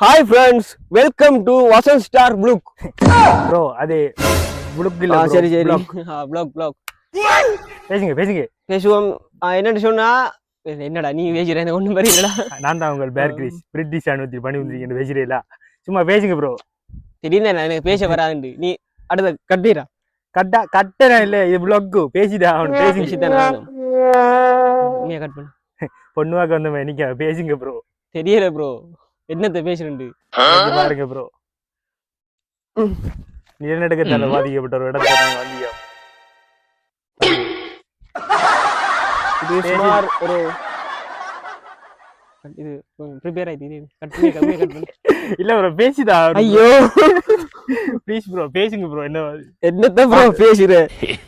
Hi friends, welcome to Vasanth star fluke. Bro அது fluke இல்ல bro. சரி சரி, Vlog. ப்ளூக் பேசுங்க பேசுவோம். என்னன்னு சொன்னா, என்னடா நீ பேசுற, ஒன்றும் புரியலடா. நான் தான் உங்கள் பேர் கிரிஸ் பிரிட்டிஷ் அனுமதி பண்ணி வந்திருக்கேன் பேசுறீங்களா? சும்மா பேசுங்க ப்ரோ. திடீர்னு எனக்கு பேச வராதுண்டு. நீ அடுத்த கட்டிடா. கட்டணா இல்ல, இது vlog பேசிடா அவன் பேசித்தான் ஆகணும். உண்மையா கட் பண்ணு. பொண்ணுவாக்க வந்த நிக்க பேசுங்க ப்ரோ. தெரியல ப்ரோ, என்னத்த பேசுறேன்ட்டு பாருங்க ப்ரோ. நிலநடுக்கத்தால பாதிக்கப்பட்ட ஒரு இடத்துல நாங்க வந்தீங்க. இது சுமார் ஒரு இது ப்ரிப்பேர் ஆயிடுது. கட் பண்ணு. இல்ல ப்ரோ பேசிடா. ஐயோ ப்ளீஸ் ப்ரோ பேசுங்க ப்ரோ. என்னத்த ப்ரோ பேசுற?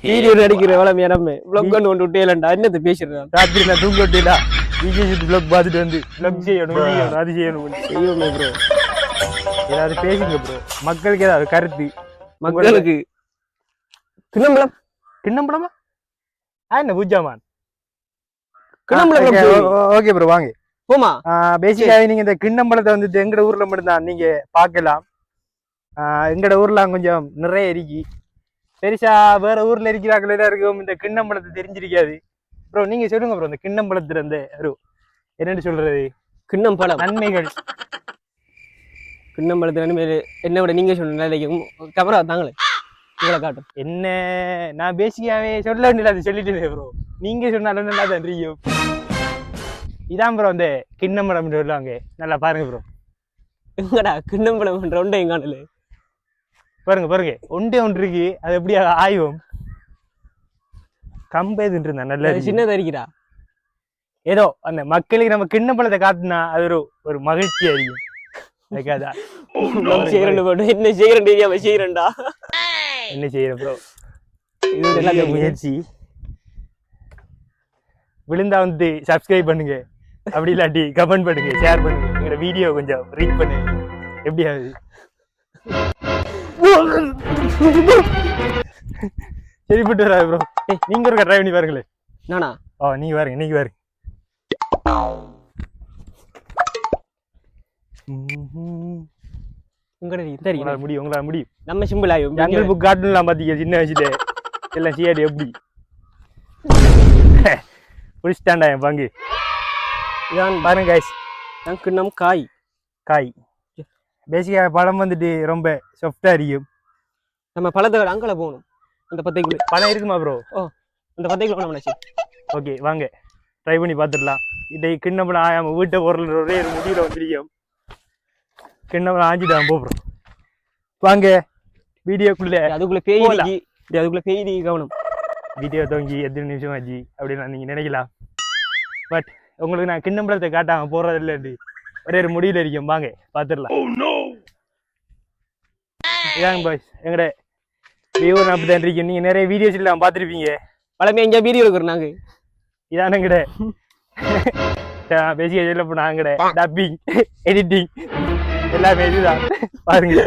வீடியோ நடிக்கிற வளம் இடமே vlog ஒன்று விட்டேலண்டா. என்னத்த பேசுற? ராத்திரி நான் தூங்க விட்டீங்களா? vlog பார்த்துட்டு வந்து vlog செய்யணும், அது செய்யணும் செய்யுமே ப்ரோ. ஏதாவது பேசுங்க ப்ரோ. மக்களுக்கு ஏதாவது கருத்து. மக்களுக்கு கிண்ணம்பளமா என்ன பூஜாமான் கிணம்பளம். ஓகே ப்ரோ வாங்க போமா. பேசிக்காக நீங்க இந்த கிண்ணம்பளத்தை வந்து எங்கட ஊர்ல மட்டும்தான் நீங்க பார்க்கலாம். எங்கட ஊர்ல கொஞ்சம் நிறைய இருக்கு. பெருசா வேற ஊர்ல இருக்கிறாங்களே இருக்கும் இந்த கிண்ணம்பளத்தை தெரிஞ்சிருக்காது ப்ரோ. நீங்க சொல்லுங்க ப்ரோ, இந்த கிண்ணம்பளத்துல இருந்து என்னன்னு சொல்றது, கிண்ணம்பழம் நன்மைகள். கிண்ணம்பழத்து நன்மைகள் என்ன விட நீங்க சொல்லுங்க. கேமரா தாங்களே உங்களை காட்டும். என்ன நான் பேசிக்காவே சொல்ல வேண்டியது அது சொல்லிட்டு ப்ரோ. நீங்க சொன்னாலும் நல்லா தான் தெரியும். இதான் ப்ரோ அந்த கிண்ணம்பழம் சொல்லுவாங்க. நல்லா பாருங்க ப்ரோ. எங்கடா கிண்ணம்பழம் ஒன்றை எங்கானல பாருங்க ஒன்றே ஒன்று இருக்கு. அது எப்படி ஆய்வும் கம்பேதுன்னு இருந்தா நல்லா சின்னதா இருக்கிறா. ஏதோ அந்த மக்களுக்கு நம்ம கிண்ணம்பழத்தை காட்டுனா அது ஒரு மகிழ்ச்சி அறியும். என்ன செய்யறேன்டா என்ன செய்யற ப்ரோ, இது முயற்சி. விழுந்தா வந்து சப்ஸ்கிரைப் பண்ணுங்க, அப்படி இல்லாட்டி கமெண்ட் பண்ணுங்க, ஷேர் பண்ணுங்க, எங்களோட வீடியோ கொஞ்சம் ரீச் பண்ணுங்க. எப்படியாவது சரிப்பட்டு வராது ப்ரோ. நீங்க ஒரு ட்ரை பண்ணி பாருங்களேன். நானா? நீங்க பாருங்க, இன்னைக்கு பாருங்க. உங்களால முடியும். நம்ம சிம்பிள் ஆகும். ஜங்கல் புக் காட்டலாம் பாத்தீங்க சின்ன வயசுல எல்லாம் செய்யாது. எப்படி புடிச்சிட்டாண்டா என் பங்கு. இதான் பாருங்க கைஸ், கிண்ணம் காய் பேசிக்கா பழம் வந்துட்டு ரொம்ப சாஃப்டா இருக்கும். நம்ம பழத்தை அங்கல போகணும். அந்த 10 கிலோ பழம் இருக்குமா ப்ரோ? அந்த 10 கிலோ நம்ம. ஓகே வாங்க ட்ரை பண்ணி பார்த்துடலாம். இதை கிண்ணப்பழம் ஆயாம வீட்டை பொருள் ஒரே ஒரு முடிவில் வந்துருக்கோம். கிண்ணப்பழம் ஆஞ்சிட்டான் போகிறோம். வாங்க வீடியோக்குள்ள. அதுக்குள்ள பேய் கவனம். வீடியோ தொங்கி எத்தனை நிமிஷம் ஆச்சு அப்படின்னு நீங்க நினைக்கலாம். பட் உங்களுக்கு நான் கிண்ணப்பழத்தை காட்டாம போறது இல்லைன்னு ஒரே ஒரு முடிவில் இருக்கோம். வாங்க பார்த்துடலாம். இதாங்க பாய்ஸ், எங்கட வியூவர் அப்படிதான் இருக்கீங்க. நீங்க நிறைய வீடியோஸ் எல்லாம் பார்த்துருப்பீங்க. பழமே எங்கேயா வீடியோ இருக்கிறோம் நாங்க. இதானங்கட பேசிக்க சொல்ல போனாங்கட டப்பிங் எடிட்டிங் எல்லாமே இதுதான். பாருங்க